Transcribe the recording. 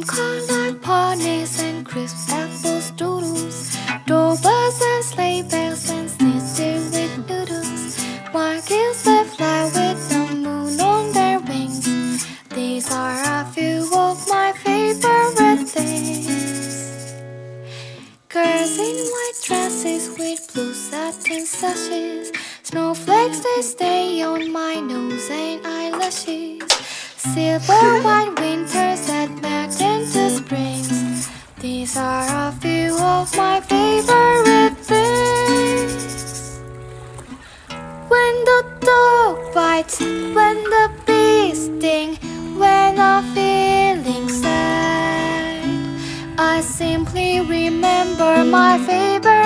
corn ponies and crisp apples, doodles, doorbells and sleigh bells and sneezing with noodles. Margills that fly with the moon on their wings. These are a few of my favorite things. Girls in white dresses with blue satin sashes. Snowflakes they stay on my nose and eyelashes. Silver white winters that melt into springs. These are a few of my favorite things. When the dog bites, when the bees sting, when I'm feeling sad, I simply remember my favorite